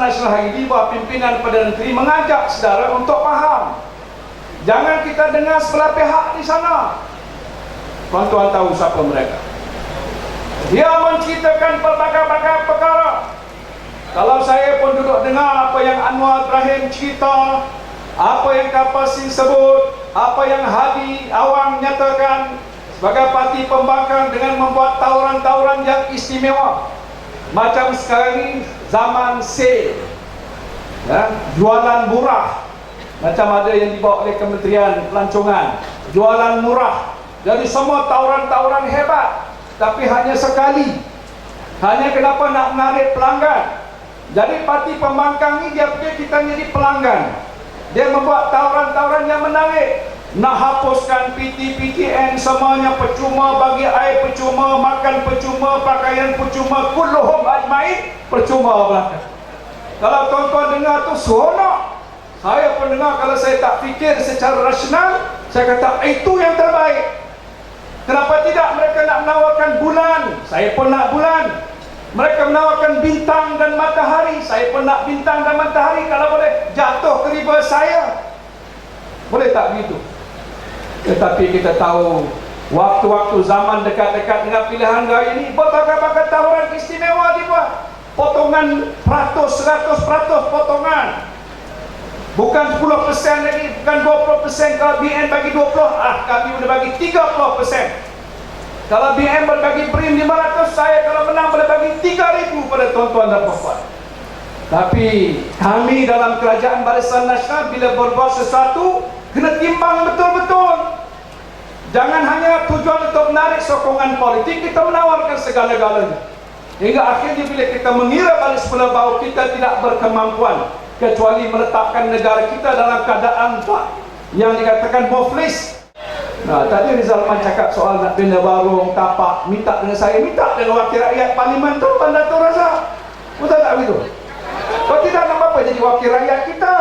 Nasional hari ini, bawah pimpinan Perdana Menteri mengajak saudara untuk faham. Jangan kita dengar sebelah pihak di sana. Tuan-tuan tahu siapa mereka. Dia menceritakan pelbagai-bagai perkara. Kalau saya pun duduk dengar apa yang Anwar Ibrahim cerita, apa yang Kapasin sebut, apa yang Hadi Awang nyatakan sebagai parti pembangkang dengan membuat tauran-tauran yang istimewa. Macam sekarang ini zaman sale, ya, jualan murah. Macam ada yang dibawa oleh Kementerian Pelancongan, jualan murah. Jadi semua tauran-tauran hebat, tapi hanya sekali. Hanya kenapa nak menarik pelanggan. Jadi parti pembangkang ini dia fikir kita jadi pelanggan. Dia membuat tauran-tauran yang menarik. Nak hapuskan PT-PTN semuanya percuma, bagi air percuma, makan percuma, pakaian percuma, kulluhum ajmain percuma belaka. Kalau tuan-tuan dengar tu seronok. Saya pun dengar, kalau saya tak fikir secara rasional, saya kata itu yang terbaik. Kenapa tidak mereka nak menawarkan bulan? Saya pun nak bulan. Mereka menawarkan bintang dan matahari. Saya pun nak bintang dan matahari. Kalau boleh jatuh ke riba saya. Boleh tak begitu? Tetapi kita tahu waktu-waktu zaman dekat-dekat dengan pilihan raya ini, berbagai-bagai tawaran istimewa dibuat. Potongan peratus, 100% potongan. Bukan 10% lagi, bukan 20%. Kalau BN bagi 20, kami boleh bagi 30%. Kalau BN berbagi prim 500, saya kalau menang boleh bagi 3,000 pada tuan-tuan dan puan-puan. Tapi kami dalam Kerajaan Barisan Nasional bila berbuat sesuatu kena timbang betul-betul. Jangan hanya tujuan untuk menarik sokongan politik, kita menawarkan segala-galanya. Hingga akhirnya bila kita mengira balik semula bahawa kita tidak berkemampuan kecuali meletakkan negara kita dalam keadaan yang dikatakan muflis. Nah, tadi Rizal Man cakap soal nak bina warung, tapak, minta dengan saya, minta dengan wakil rakyat parlimen tu, Dato' Razak. Betul tak begitu? Kalau tidak nak apa jadi wakil rakyat kita.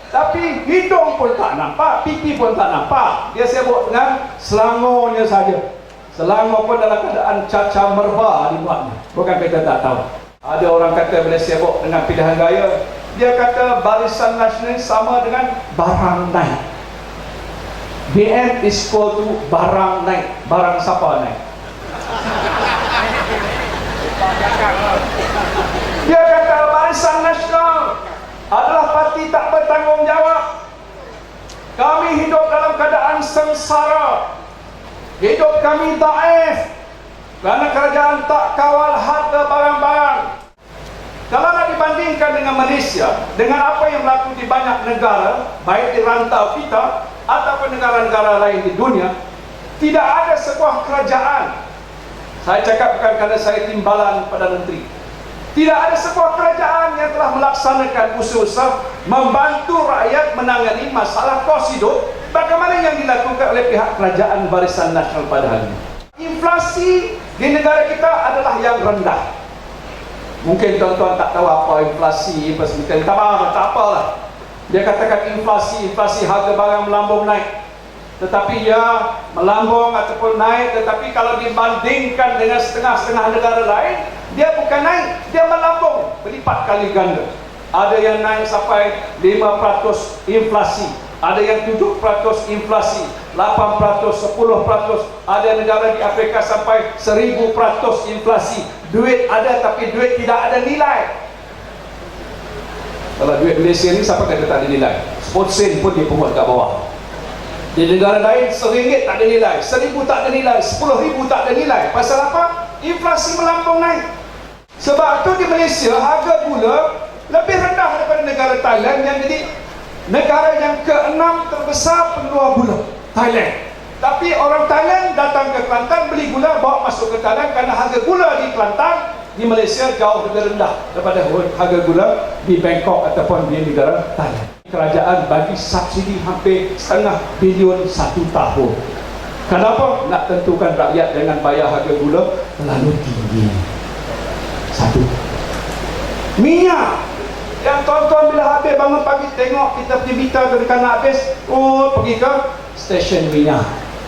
Tapi hidung pun tak nampak, pipi pun tak nampak. Dia sibuk dengan Selangornya saja. Selangor pun dalam keadaan caca merba dibuatnya. Bukan kita tak tahu. Ada orang kata bila sibuk dengan pilihan raya, dia kata Barisan Nasional sama dengan barang naik. BN is equal to barang naik. Barang siapa naik? Dia kata Barisan Nasional adalah parti tak bertanggungjawab. Kami hidup dalam keadaan sengsara. Hidup kami daif kerana kerajaan tak kawal harga barang-barang. Kalau nak dibandingkan dengan Malaysia, dengan apa yang berlaku di banyak negara, baik di rantau kita ataupun negara-negara lain di dunia, tidak ada sebuah kerajaan. Saya cakap bukan kerana saya timbalan Perdana Menteri. Tidak ada sebuah kerajaan yang telah melaksanakan usaha membantu rakyat menangani masalah kos hidup bagaimana yang dilakukan oleh pihak Kerajaan Barisan Nasional pada hari ini. Inflasi di negara kita adalah yang rendah. Mungkin tuan-tuan tak tahu apa inflasi, tak apalah. Dia katakan inflasi harga barang melambung naik. Tetapi ya melambung ataupun naik, tetapi kalau dibandingkan dengan setengah-setengah negara lain, dia bukan naik, dia melambung berlipat kali ganda. Ada yang naik sampai 5% inflasi, ada yang 7% inflasi, 8%, 10%, ada negara di Afrika sampai 1000% inflasi. Duit ada tapi duit tidak ada nilai. Kalau duit Malaysia ni siapa kata tak ada nilai? 10 sen pun dia pungut kat bawah. Di negara lain RM1 tak ada nilai, RM1,000 tak ada nilai, RM10,000 tak ada nilai. Pasal apa? Inflasi melambung naik. Sebab tu di Malaysia harga gula lebih rendah daripada negara Thailand yang jadi negara yang ke-6 terbesar pengeluar gula, Thailand. Tapi orang Thailand datang ke Kelantan beli gula bawa masuk ke Thailand kerana harga gula di Kelantan di Malaysia jauh lebih rendah daripada harga gula di Bangkok ataupun di negara Thailand. Kerajaan bagi subsidi hampir setengah bilion 1 tahun. Kenapa? Nak tentukan rakyat jangan bayar harga gula terlalu tinggi. Satu. Minyak. Yang tuan-tuan bila habis bangun pagi tengok kita punya meter ketika nak habis, pergi ke stesen minyak.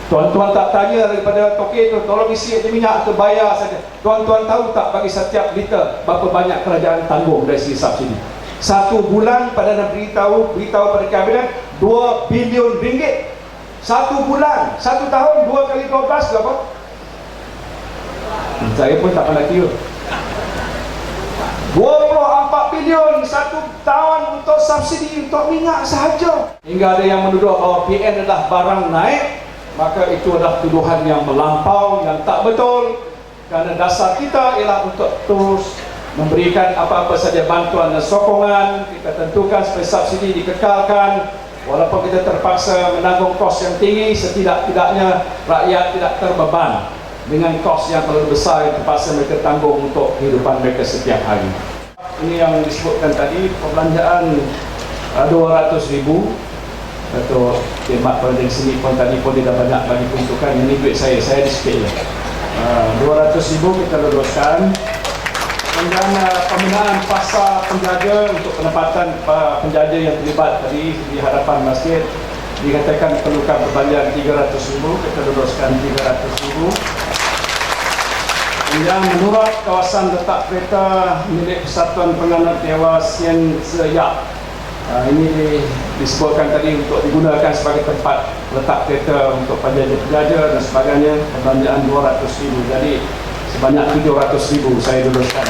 Tuan-tuan tak tanya daripada tokek tu, tolong isi minyak atau bayar saja. Tuan-tuan tahu tak bagi setiap liter berapa banyak kerajaan tanggung dari sisi subsidi? Satu bulan Perdana beritahu pada kabinet 2 bilion ringgit. Satu bulan, satu tahun 2 kali 12 berapa? Saya pun tak pernah kira. 24 bilion satu tahun untuk subsidi untuk minyak sahaja. Hingga ada yang menuduh bahawa PN adalah barang naik, maka itu adalah tuduhan yang melampau, yang tak betul. Kerana dasar kita ialah untuk terus memberikan apa-apa saja bantuan dan sokongan. Kita tentukan supaya subsidi dikekalkan. Walaupun kita terpaksa menanggung kos yang tinggi, setidak-tidaknya rakyat tidak terbeban dengan kos yang terlalu besar yang terpaksa mereka tanggung untuk kehidupan mereka setiap hari. Ini yang disebutkan tadi, perbelanjaan 200,000. Atau khidmat pada sini pun tadi pun tidak banyak bagi peruntukan. Ini duit saya di sikit je. 200,000 kita luluskan. Pembinaan pasar penjaga untuk penempatan penjaga yang terlibat tadi di hadapan masjid dikatakan perlukan perbelanjaan 300,000, kita luluskan 300,000. Yang menurut kawasan letak kereta milik Persatuan Penganut Dewa Sien Seyak, ini disebutkan tadi untuk digunakan sebagai tempat letak kereta untuk penjaja-penjaja dan sebagainya, perbelanjaan 200,000. Jadi sebanyak 700,000 saya luluskan.